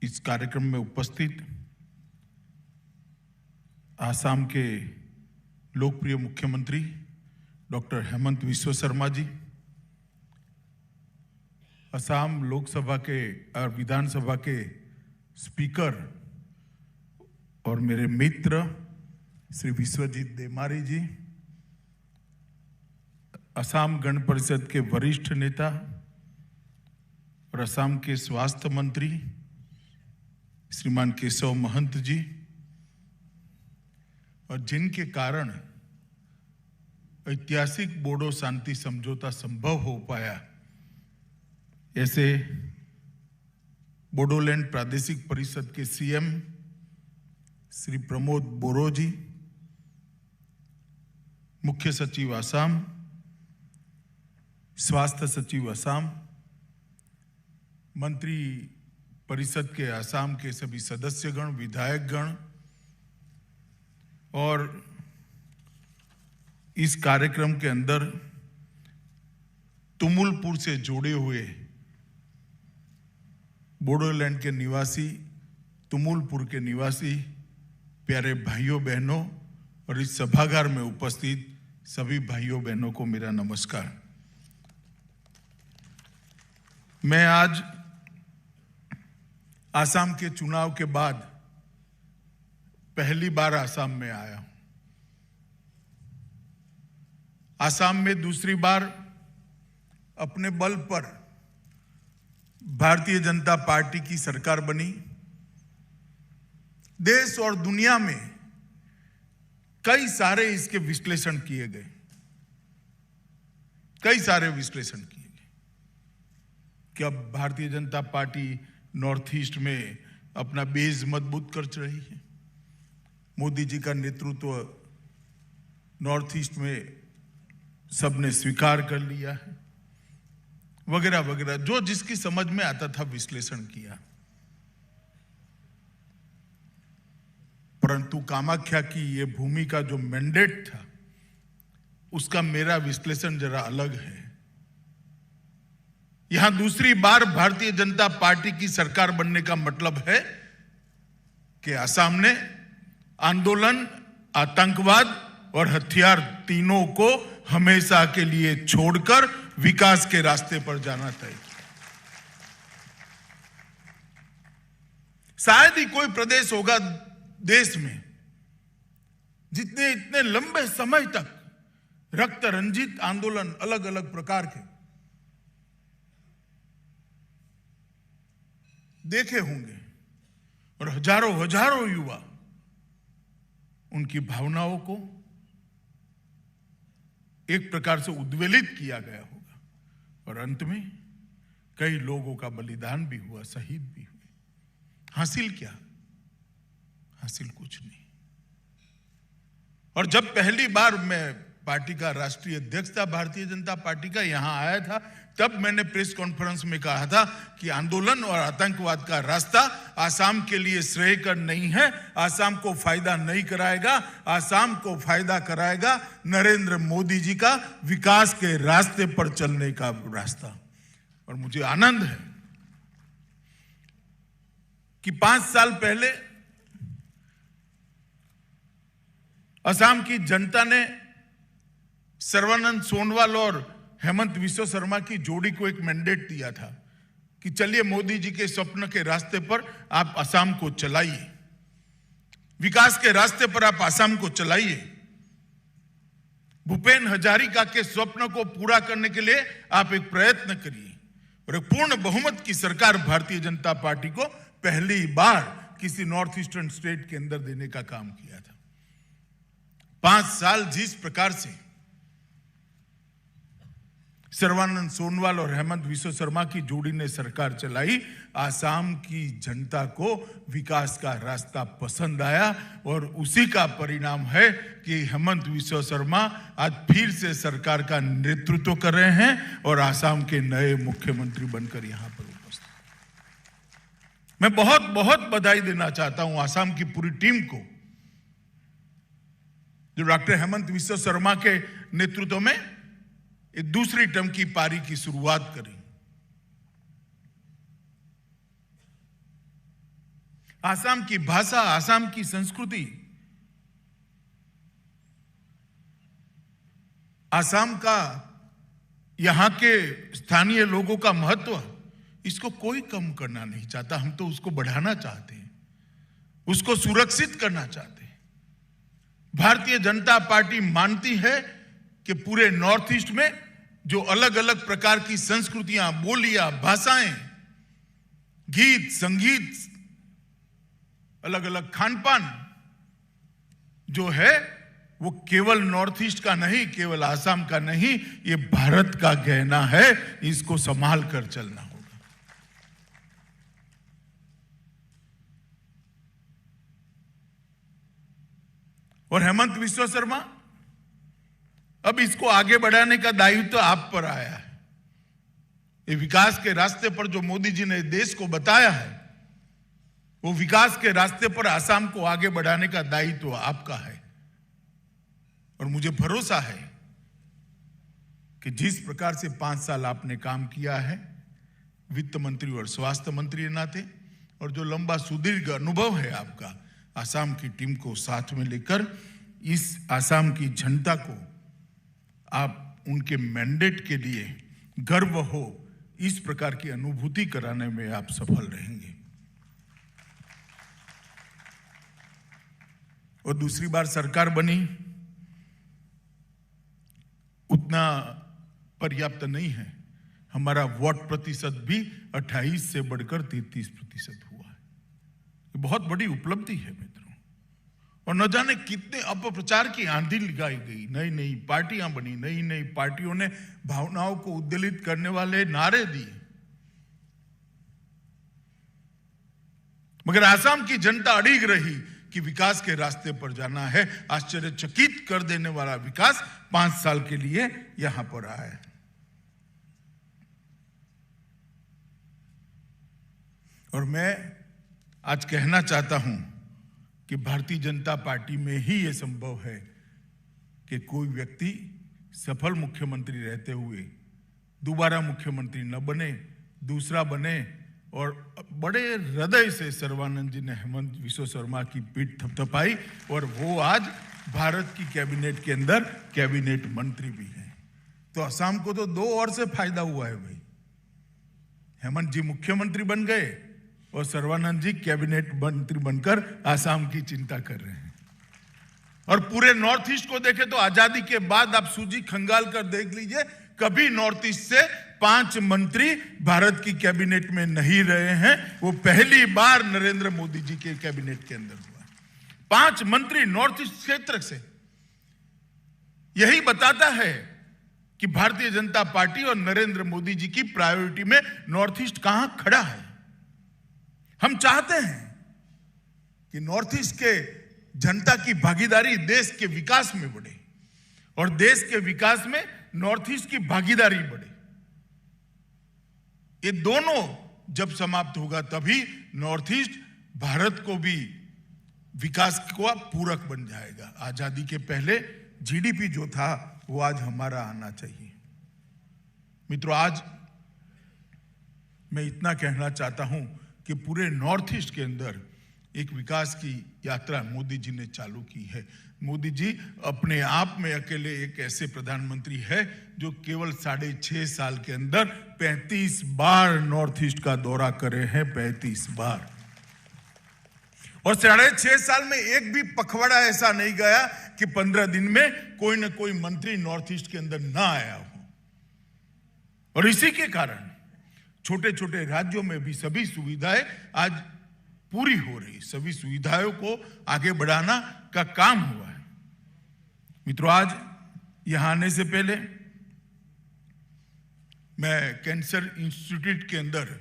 इस कार्यक्रम में उपस्थित आसाम के लोकप्रिय मुख्यमंत्री डॉक्टर हेमंत विश्व शर्मा जी, असम लोकसभा के और विधानसभा के स्पीकर और मेरे मित्र श्री विश्वजीत देमारी जी, असम गण परिषद के वरिष्ठ नेता और असम के स्वास्थ्य मंत्री श्रीमान केशव महंत जी, और जिनके कारण ऐतिहासिक बोडो शांति समझौता संभव हो पाया, ऐसे बोडोलैंड प्रादेशिक परिषद के सीएम श्री प्रमोद बोरो जी, मुख्य सचिव असम, स्वास्थ्य सचिव असम, मंत्री परिषद के असम के सभी सदस्यगण, विधायकगण और इस कार्यक्रम के अंदर तुमुलपुर से जुड़े हुए बोडोलैंड के निवासी, तुमुलपुर के निवासी प्यारे भाइयों बहनों और इस सभागार में उपस्थित सभी भाइयों बहनों को मेरा नमस्कार। मैं आज आसाम के चुनाव के बाद पहली बार आसाम में आया हूं। आसाम में दूसरी बार अपने बल पर भारतीय जनता पार्टी की सरकार बनी। देश और दुनिया में कई सारे इसके विश्लेषण किए गए, कई सारे विश्लेषण किए गए कि अब Bharatiya Janata party north east में अपना बेस मजबूत कर रही है, मोदी जी का नेतृत्व नॉर्थ ईस्ट में सबने स्वीकार कर लिया है, वगैरह वगैरह, जो जिसकी समझ में आता था विश्लेषण किया। परंतु कामाख्या की ये भूमि का जो मैंडेट था, उसका मेरा विश्लेषण जरा अलग है। यहां दूसरी बार भारतीय जनता पार्टी की सरकार बनने का मतलब है कि असम ने आंदोलन, आतंकवाद और हथियार तीनों को हमेशा के लिए छोड़कर विकास के रास्ते पर जाना तय किया। शायद ही कोई प्रदेश होगा देश में जितने इतने लंबे समय तक रक्त रंजित आंदोलन अलग अलग प्रकार के देखे होंगे और हजारों हजारों युवा उनकी भावनाओं को एक प्रकार से उद्वेलित किया गया होगा और अंत में कई लोगों का बलिदान भी हुआ, शहीद भी हुए। हासिल क्या? हासिल कुछ नहीं। और जब पहली बार मैं पार्टी का राष्ट्रीय अध्यक्ष था भारतीय जनता पार्टी का, यहां आया था, तब मैंने प्रेस कॉन्फ्रेंस में कहा था कि आंदोलन और आतंकवाद का रास्ता आसाम के लिए श्रेयकर नहीं है, आसाम को फायदा नहीं कराएगा, आसाम को फायदा कराएगा नरेंद्र मोदी जी का विकास के रास्ते पर चलने का रास्ता। और मुझे आनंद है कि 5 साल पहले असम की जनता ने सर्बानंद सोनोवाल और हेमंत विश्व शर्मा की जोड़ी को एक मैंडेट दिया था कि चलिए मोदी जी के स्वप्न के रास्ते पर आप असम को चलाइए, विकास के रास्ते पर आप असम को चलाइए। भूपेन हजारिका के स्वप्न को पूरा करने के लिए आप एक प्रयत्न करिए और एक पूर्ण बहुमत की सरकार भारतीय जनता पार्टी को पहली बार किसी नॉर्थ ईस्टर्न स्टेट के अंदर देने का काम किया था। 5 साल जिस प्रकार से सर्बानंद सोनोवाल और हेमंत विश्व शर्मा की जोड़ी ने सरकार चलाई, आसाम की जनता को विकास का रास्ता पसंद आया और उसी का परिणाम है कि हेमंत विश्व शर्मा आज फिर से सरकार का नेतृत्व कर रहे हैं और आसाम के नए मुख्यमंत्री बनकर यहां पर उपस्थित। मैं बहुत बहुत बधाई देना चाहता हूं आसाम की पूरी टीम को, जो डॉक्टर हेमंत विश्व शर्मा के नेतृत्व में एक दूसरी टर्म की पारी की शुरुआत करी। आसाम की भाषा, आसाम की संस्कृति, आसाम का, यहां के स्थानीय लोगों का महत्व, इसको कोई कम करना नहीं चाहता। हम तो उसको बढ़ाना चाहते हैं, उसको सुरक्षित करना चाहते हैं। भारतीय जनता पार्टी मानती है कि पूरे नॉर्थ ईस्ट में जो अलग अलग प्रकार की संस्कृतियां, बोलियां, भाषाएं, गीत, संगीत, अलग अलग खानपान जो है, वो केवल नॉर्थ ईस्ट का नहीं, केवल आसाम का नहीं, ये भारत का गहना है। इसको संभाल कर चलना होगा। और हेमंत बिस्वा शर्मा, अब इसको आगे बढ़ाने का दायित्व तो आप पर आया है। ये विकास के रास्ते पर जो मोदी जी ने देश को बताया है, वो विकास के रास्ते पर आसाम को आगे बढ़ाने का दायित्व आपका है। और मुझे भरोसा है कि जिस प्रकार से 5 साल आपने काम किया है वित्त मंत्री और स्वास्थ्य मंत्री के नाते, और जो लंबा सुदीर्घ अनुभव है आपका आसाम की टीम को साथ में लेकर, इस आसाम की जनता को आप उनके मैंडेट के लिए गर्व हो, इस प्रकार की अनुभूति कराने में आप सफल रहेंगे। और दूसरी बार सरकार बनी, उतना पर्याप्त नहीं है। हमारा वोट प्रतिशत भी 28 से बढ़कर 33% हुआ है। ये बहुत बड़ी उपलब्धि है मित्रों। और न जाने कितने अपप्रचार की आंधी लगाई गई, नई नई पार्टियां बनी, नई नई पार्टियों ने भावनाओं को उद्वेलित करने वाले नारे दिए, मगर आसाम की जनता अड़िग रही कि विकास के रास्ते पर जाना है। आश्चर्यचकित कर देने वाला विकास 5 साल के लिए यहां पर आया है। और मैं आज कहना चाहता हूं कि भारतीय जनता पार्टी में ही यह संभव है कि कोई व्यक्ति सफल मुख्यमंत्री रहते हुए दोबारा मुख्यमंत्री न बने, दूसरा बने। और बड़े हृदय से सर्बानंद जी ने हेमंत बिस्वा शर्मा की पीठ थपथपाई, और वो आज भारत की कैबिनेट के अंदर कैबिनेट मंत्री भी हैं। तो असम को तो 2 और से फायदा हुआ है भाई। हेमंत जी मुख्यमंत्री बन गए और सर्बानंद जी कैबिनेट मंत्री बनकर आसाम की चिंता कर रहे हैं। और पूरे नॉर्थ ईस्ट को देखें तो आजादी के बाद आप सूजी खंगाल कर देख लीजिए, कभी नॉर्थ ईस्ट से 5 मंत्री भारत की कैबिनेट में नहीं रहे हैं। वो पहली बार नरेंद्र मोदी जी के कैबिनेट के अंदर हुआ। 5 मंत्री नॉर्थ ईस्ट क्षेत्र से। यही बताता है कि भारतीय जनता पार्टी और नरेंद्र मोदी जी की प्रायोरिटी में नॉर्थ ईस्ट कहां खड़ा है। हम चाहते हैं कि नॉर्थ ईस्ट के जनता की भागीदारी देश के विकास में बढ़े, और देश के विकास में नॉर्थ ईस्ट की भागीदारी बढ़े। ये दोनों जब समाप्त होगा तभी नॉर्थ ईस्ट भारत को भी विकास का पूरक बन जाएगा। आजादी के पहले जीडीपी जो था वो आज हमारा आना चाहिए। मित्रों, आज मैं इतना कहना चाहता हूं कि पूरे नॉर्थ ईस्ट के अंदर एक विकास की यात्रा मोदी जी ने चालू की है। मोदी जी अपने आप में अकेले एक ऐसे प्रधानमंत्री है जो केवल 6.5 साल के अंदर 35 बार नॉर्थ ईस्ट का दौरा करे हैं। 35 बार। और 6.5 साल में एक भी पखवाड़ा ऐसा नहीं गया कि 15 दिन में कोई ना कोई मंत्री नॉर्थ ईस्ट के अंदर ना आया हो। और इसी के कारण छोटे छोटे राज्यों में भी सभी सुविधाएं आज पूरी हो रही, सभी सुविधाओं को आगे बढ़ाना का काम हुआ है। मित्रों, आज यहां आने से पहले मैं कैंसर इंस्टीट्यूट के अंदर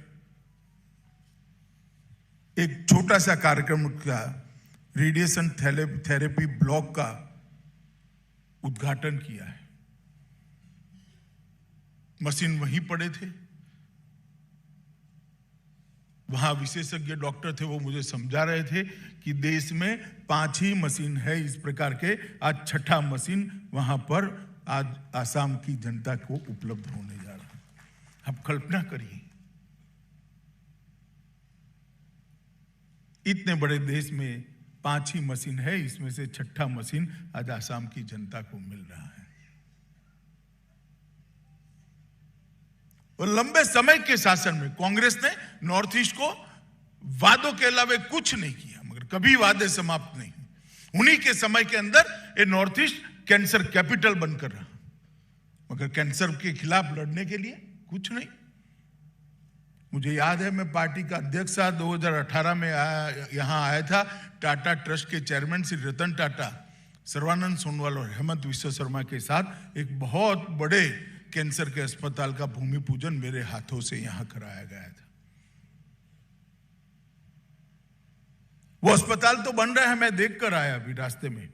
एक छोटा सा कार्यक्रम का, रेडिएशन थेरेपी ब्लॉक का उद्घाटन किया है। मशीन वहीं पड़े थे, वहां विशेषज्ञ डॉक्टर थे, वो मुझे समझा रहे थे कि देश में 5 ही मशीन है इस प्रकार के। आज 6ठा मशीन वहां पर आज आसाम की जनता को उपलब्ध होने जा रहा है। आप कल्पना करिए, इतने बड़े देश में 5 ही मशीन है, इसमें से 6ठा मशीन आज आसाम की जनता को मिल रहा है। और लंबे समय के शासन में कांग्रेस ने नॉर्थ ईस्ट को वादों के अलावा कुछ नहीं किया, मगर कभी वादे समाप्त नहीं। उन्हीं के समय के अंदर ये नॉर्थ ईस्ट कैंसर कैपिटल बनकर रहा, मगर कैंसर के खिलाफ लड़ने के लिए कुछ नहीं। मुझे याद है, मैं पार्टी का अध्यक्ष था, 2018 में यहां आया था। टाटा ट्रस्ट के चेयरमैन श्री रतन टाटा, सर्वानंद सोनोवाल और हेमंत विश्व शर्मा के साथ एक बहुत बड़े कैंसर के अस्पताल का भूमि पूजन मेरे हाथों से यहां कराया गया था। वो अस्पताल तो बन रहा है, मैं देख कर आया अभी रास्ते में।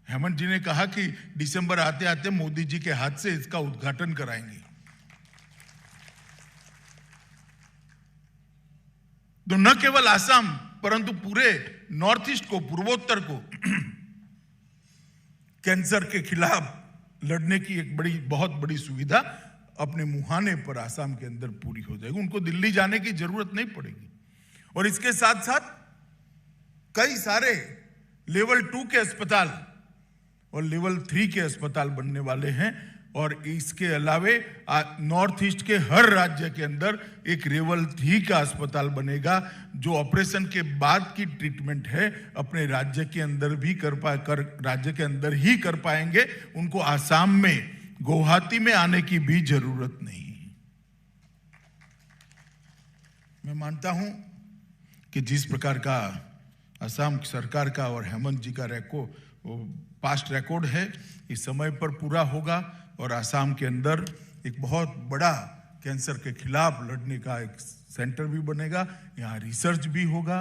हेमंत जी ने कहा कि दिसंबर आते आते मोदी जी के हाथ से इसका उद्घाटन कराएंगे। तो न केवल आसाम परंतु पूरे नॉर्थ ईस्ट को, पूर्वोत्तर को कैंसर के खिलाफ लड़ने की एक बहुत बड़ी सुविधा अपने मुहाने पर आसाम के अंदर पूरी हो जाएगी। उनको दिल्ली जाने की जरूरत नहीं पड़ेगी। और इसके साथ साथ कई सारे लेवल 2 के अस्पताल और लेवल 3 के अस्पताल बनने वाले हैं। और इसके अलावे नॉर्थ ईस्ट के हर राज्य के अंदर एक लेवल 3 का अस्पताल बनेगा, जो ऑपरेशन के बाद की ट्रीटमेंट है अपने राज्य के अंदर भी राज्य के अंदर ही कर पाएंगे। उनको आसाम में, गुवाहाटी में आने की भी जरूरत नहीं। मैं मानता हूं कि जिस प्रकार का असम सरकार का और हेमंत जी का पास्ट रिकॉर्ड है, इस समय पर पूरा होगा और आसाम के अंदर एक बहुत बड़ा कैंसर के खिलाफ लड़ने का एक सेंटर भी बनेगा। यहाँ रिसर्च भी होगा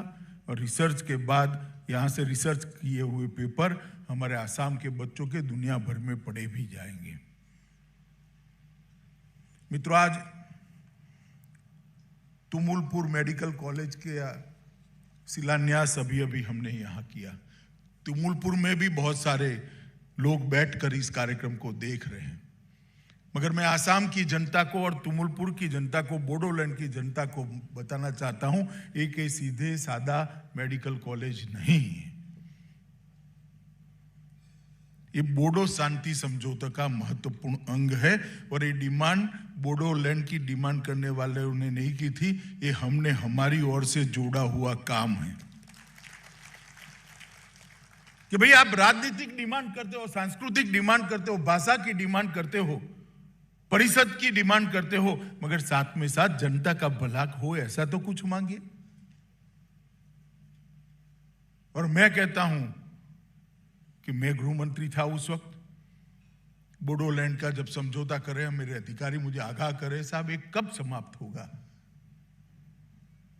और रिसर्च के बाद यहाँ से रिसर्च किए हुए पेपर हमारे आसाम के बच्चों के दुनिया भर में पढ़े भी जाएंगे। मित्रों, आज तुमुलपुर मेडिकल कॉलेज के शिलान्यास अभी हमने यहाँ किया। तुमुलपुर में भी बहुत सारे लोग बैठकर इस कार्यक्रम को देख रहे हैं, मगर मैं आसाम की जनता को और तुमुलपुर की जनता को, बोडोलैंड की जनता को बताना चाहता हूं, एक सीधे सादा मेडिकल कॉलेज नहीं है। ये बोडो शांति समझौते का महत्वपूर्ण अंग है और ये डिमांड बोडोलैंड की डिमांड करने वाले उन्हें नहीं की थी, ये हमने हमारी ओर से जोड़ा हुआ काम है कि भाई आप राजनीतिक डिमांड करते हो, सांस्कृतिक डिमांड करते हो, भाषा की डिमांड करते हो, परिषद की डिमांड करते हो, मगर साथ में साथ जनता का भला हो ऐसा तो कुछ मांगिए। और मैं कहता हूं कि मैं गृह मंत्री था उस वक्त, बोडोलैंड का जब समझौता करे, मेरे अधिकारी मुझे आगाह करे, साहब ये कब समाप्त होगा।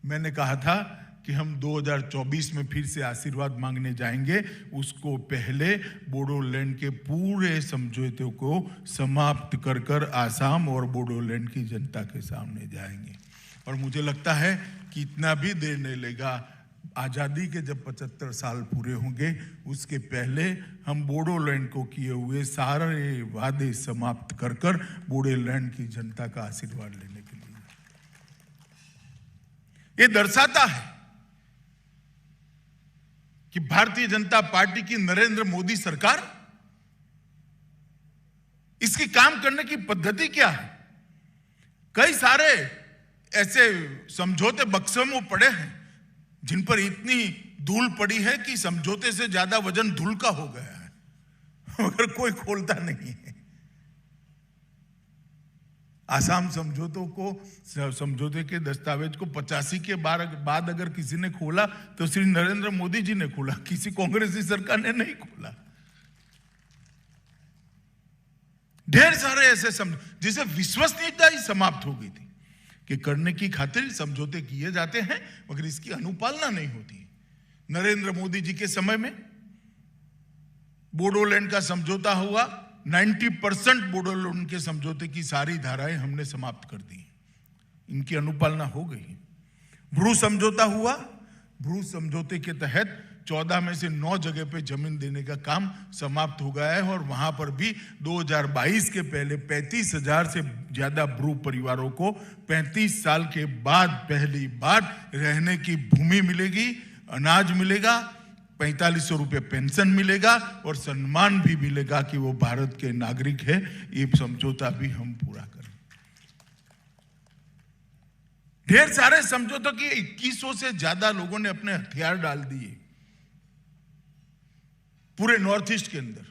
मैंने कहा था कि हम 2024 में फिर से आशीर्वाद मांगने जाएंगे, उसको पहले बोडोलैंड के पूरे समझौते को समाप्त कर कर आसाम और बोडोलैंड की जनता के सामने जाएंगे। और मुझे लगता है कि इतना भी देर नहीं लेगा, आज़ादी के जब 75 साल पूरे होंगे उसके पहले हम बोडोलैंड को किए हुए सारे वादे समाप्त कर कर बोडोलैंड की जनता का आशीर्वाद लेने के लिए। ये दर्शाता है कि भारतीय जनता पार्टी की नरेंद्र मोदी सरकार, इसकी काम करने की पद्धति क्या है। कई सारे ऐसे समझौते बक्सों में पड़े हैं जिन पर इतनी धूल पड़ी है कि समझौते से ज्यादा वजन धूल का हो गया है, मगर कोई खोलता नहीं है। आसाम समझौते के दस्तावेज को 85 के बाद अगर किसी ने खोला तो श्री नरेंद्र मोदी जी ने खोला, किसी कांग्रेसी सरकार ने नहीं खोला। ढेर सारे ऐसे जिसे विश्वसनीयता ही समाप्त हो गई थी कि करने की खातिर समझौते किए जाते हैं मगर इसकी अनुपालना नहीं होती। नरेंद्र मोदी जी के समय में बोडोलैंड का समझौता हुआ, 90% बोडोलैंड के समझौते की सारी धाराएं हमने समाप्त कर दी, इनकी अनुपालना हो गई। ब्रू समझौता हुआ, ब्रू समझौते के तहत 14 में से 9 जगह पे जमीन देने का काम समाप्त हो गया है और वहां पर भी 2022 के पहले 35,000 से ज्यादा ब्रू परिवारों को 35 साल के बाद पहली बार रहने की भूमि मिलेगी, अनाज मिलेगा, 4500 रुपये पेंशन मिलेगा और सम्मान भी मिलेगा कि वो भारत के नागरिक है। ये समझौता भी हम पूरा करें। ढेर सारे समझौतों कि 2100 से ज्यादा लोगों ने अपने हथियार डाल दिए पूरे नॉर्थ ईस्ट के अंदर।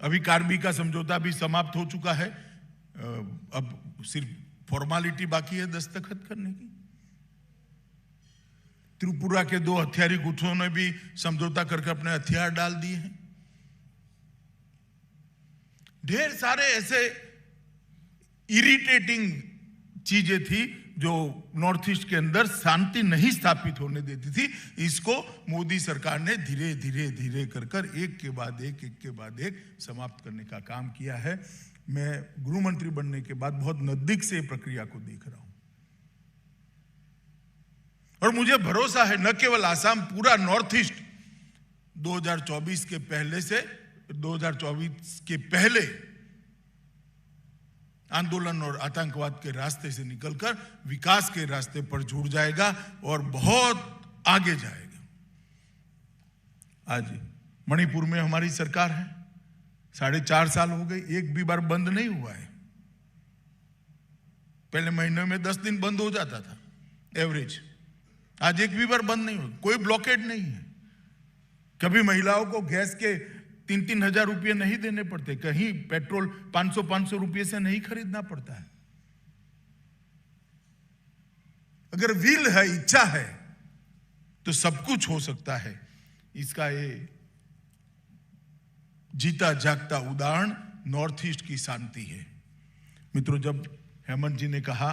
अभी कार्बी का समझौता भी समाप्त हो चुका है, अब सिर्फ फॉर्मेलिटी बाकी है दस्तखत करने की। त्रिपुरा के 2 हथियारी गुटों ने भी समझौता करके अपने हथियार डाल दिए हैं। ढेर सारे ऐसे इरिटेटिंग चीजें थी जो नॉर्थ ईस्ट के अंदर शांति नहीं स्थापित होने देती थी। इसको मोदी सरकार ने धीरे धीरे धीरे कर एक के बाद एक समाप्त करने का काम किया है। मैं गृह मंत्री बनने के बाद बहुत नजदीक से प्रक्रिया को देख रहा हूं और मुझे भरोसा है न केवल आसाम, पूरा नॉर्थ ईस्ट 2024 के पहले से 2024 के पहले आंदोलन और आतंकवाद के रास्ते से निकलकर विकास के रास्ते पर जुड़ जाएगा और बहुत आगे जाएगा। आज मणिपुर में हमारी सरकार है, 4.5 साल हो गए, एक भी बार बंद नहीं हुआ है। पहले महीने में 10 दिन बंद हो जाता था एवरेज, आज एक भी बार बंद नहीं हुआ, कोई ब्लॉकेड नहीं है। कभी महिलाओं को गैस के 3-3 हजार रुपये नहीं देने पड़ते, कहीं पेट्रोल 500 रुपये से नहीं खरीदना पड़ता है। अगर विल है, इच्छा है तो सब कुछ हो सकता है। इसका ये जीता जागता उदाहरण नॉर्थ ईस्ट की शांति है। मित्रों, जब हेमंत जी ने कहा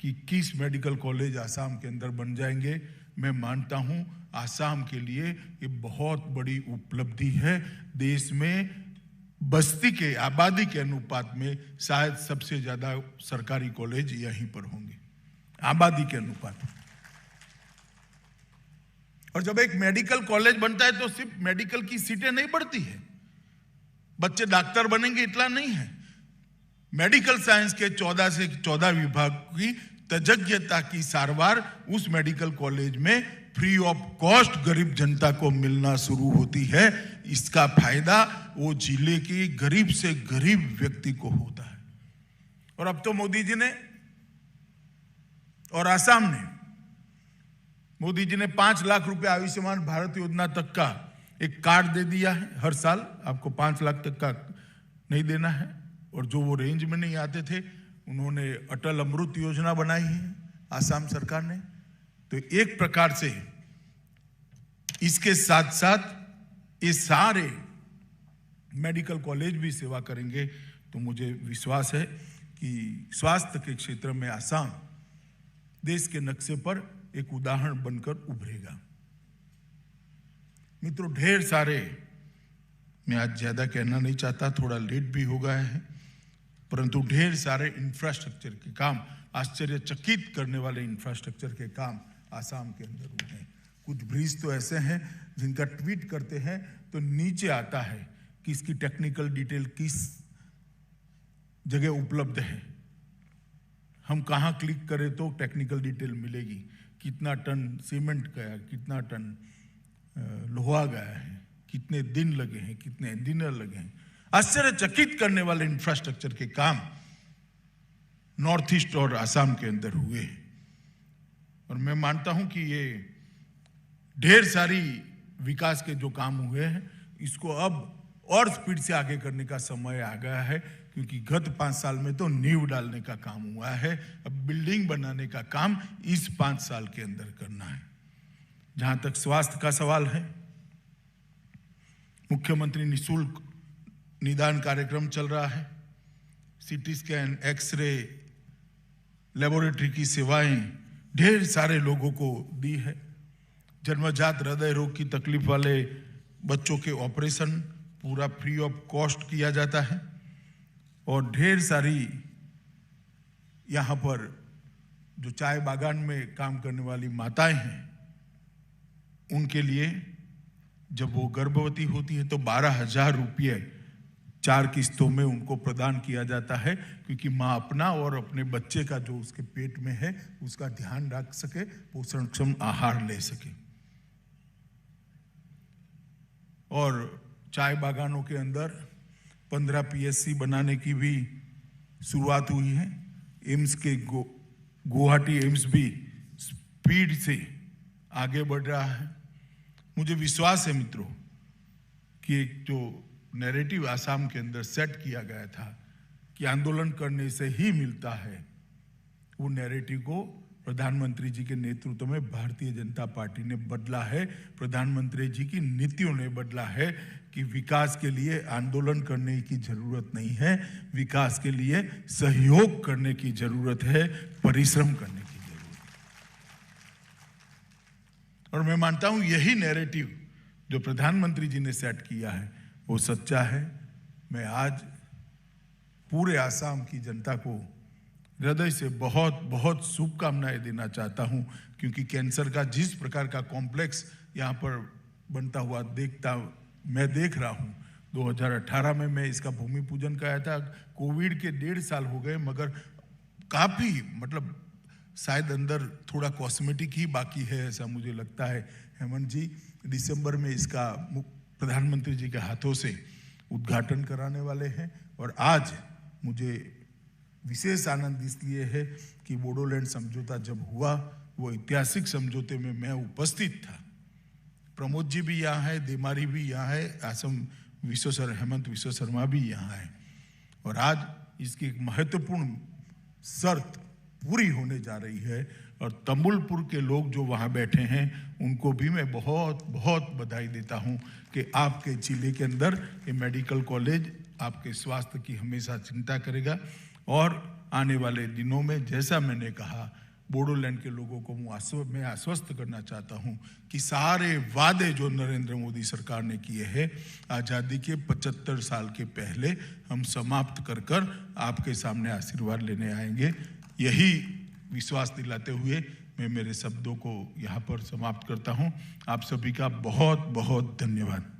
कि 21 मेडिकल कॉलेज आसाम के अंदर बन जाएंगे, मैं मानता हूं आसाम के लिए ये बहुत बड़ी उपलब्धि है। देश में बस्ती के आबादी के अनुपात में शायद सबसे ज्यादा सरकारी कॉलेज यहीं पर होंगे, आबादी के अनुपात। और जब एक मेडिकल कॉलेज बनता है तो सिर्फ मेडिकल की सीटें नहीं बढ़ती है, बच्चे डॉक्टर बनेंगे इतना नहीं है। मेडिकल साइंस के 14 से 14 विभाग की तज्ञता की सारवार उस मेडिकल कॉलेज में फ्री ऑफ कॉस्ट गरीब जनता को मिलना शुरू होती है। इसका फायदा वो जिले के गरीब से गरीब व्यक्ति को होता है। और अब तो मोदी जी ने और आसाम ने, मोदी जी ने 5 लाख रुपए आयुष्मान भारत योजना तक का एक कार्ड दे दिया है। हर साल आपको 5 लाख तक का नहीं देना है। और जो वो रेंज में नहीं आते थे, उन्होंने अटल अमृत योजना बनाई है आसाम सरकार ने। तो एक प्रकार से इसके साथ साथ ये सारे मेडिकल कॉलेज भी सेवा करेंगे। तो मुझे विश्वास है कि स्वास्थ्य के क्षेत्र में आसाम देश के नक्शे पर एक उदाहरण बनकर उभरेगा। मित्रों, ढेर सारे, मैं आज ज्यादा कहना नहीं चाहता, थोड़ा लेट भी हो गया है, परंतु ढेर सारे इंफ्रास्ट्रक्चर के काम, आश्चर्यचकित करने वाले इंफ्रास्ट्रक्चर के काम आसाम के अंदर हुए हैं। कुछ ब्रिज तो ऐसे हैं जिनका ट्वीट करते हैं तो नीचे आता है कि इसकी टेक्निकल डिटेल किस जगह उपलब्ध है। हम कहाँ क्लिक करें तो टेक्निकल डिटेल मिलेगी, कितना टन सीमेंट गया, कितना टन लोहा गया है, कितने दिन लगे हैं, कितने इंजीनियर लगे हैं। आश्चर्यचकित करने वाले इंफ्रास्ट्रक्चर के काम नॉर्थ ईस्ट और आसाम के अंदर हुए। और मैं मानता हूं कि ये ढेर सारी विकास के जो काम हुए हैं, इसको अब और स्पीड से आगे करने का समय आ गया है, क्योंकि गत 5 साल में तो नींव डालने का काम हुआ है। अब बिल्डिंग बनाने का काम इस 5 साल के अंदर करना है। जहां तक स्वास्थ्य का सवाल है, मुख्यमंत्री निःशुल्क निदान कार्यक्रम चल रहा है। सीटी स्कैन, एक्सरे, लेबोरेटरी की सेवाएं ढेर सारे लोगों को दी है। जन्मजात हृदय रोग की तकलीफ वाले बच्चों के ऑपरेशन पूरा फ्री ऑफ कॉस्ट किया जाता है। और ढेर सारी यहाँ पर जो चाय बागान में काम करने वाली माताएं हैं, उनके लिए जब वो गर्भवती होती है तो 12,000 रुपये 4 किस्तों में उनको प्रदान किया जाता है, क्योंकि माँ अपना और अपने बच्चे का जो उसके पेट में है उसका ध्यान रख सके, पोषणक्षम आहार ले सके। और चाय बागानों के अंदर 15 PSC बनाने की भी शुरुआत हुई है। एम्स के गुवाहाटी एम्स भी स्पीड से आगे बढ़ रहा है। मुझे विश्वास है मित्रों कि एक जो नैरेटिव आसाम के अंदर सेट किया गया था कि आंदोलन करने से ही मिलता है, वो नैरेटिव को प्रधानमंत्री जी के नेतृत्व में भारतीय जनता पार्टी ने बदला है। प्रधानमंत्री जी की नीतियों ने बदला है कि विकास के लिए आंदोलन करने की जरूरत नहीं है, विकास के लिए सहयोग करने की जरूरत है, परिश्रम करने की जरूरत है। और मैं मानता हूं यही नैरेटिव जो प्रधानमंत्री जी ने सेट किया है वो सच्चा है। मैं आज पूरे आसाम की जनता को हृदय से बहुत बहुत शुभकामनाएं देना चाहता हूं, क्योंकि कैंसर का जिस प्रकार का कॉम्प्लेक्स यहाँ पर बनता हुआ मैं देख रहा हूं। 2018 में मैं इसका भूमि पूजन कराया था। कोविड के 1.5 साल हो गए, मगर काफी मतलब शायद अंदर थोड़ा कॉस्मेटिक ही बाकी है ऐसा मुझे लगता है। हेमंत जी दिसंबर में इसका प्रधानमंत्री जी के हाथों से उद्घाटन कराने वाले हैं। और आज मुझे विशेष आनंद इसलिए है कि बोडोलैंड समझौता जब हुआ, वो ऐतिहासिक समझौते में मैं उपस्थित था। प्रमोद जी भी यहाँ है, देमारी भी यहाँ है, हेमंत विश्व शर्मा भी यहाँ है। और आज इसकी एक महत्वपूर्ण शर्त पूरी होने जा रही है। और तमुलपुर के लोग जो वहाँ बैठे हैं उनको भी मैं बहुत बहुत बधाई देता हूँ कि आपके जिले के अंदर ये मेडिकल कॉलेज आपके स्वास्थ्य की हमेशा चिंता करेगा। और आने वाले दिनों में, जैसा मैंने कहा, बोडोलैंड के लोगों को मैं आश्वस्त करना चाहता हूं कि सारे वादे जो नरेंद्र मोदी सरकार ने किए हैं आज़ादी के 75 साल के पहले हम समाप्त कर कर आपके सामने आशीर्वाद लेने आएंगे। यही विश्वास दिलाते हुए मैं मेरे शब्दों को यहाँ पर समाप्त करता हूँ। आप सभी का बहुत बहुत धन्यवाद।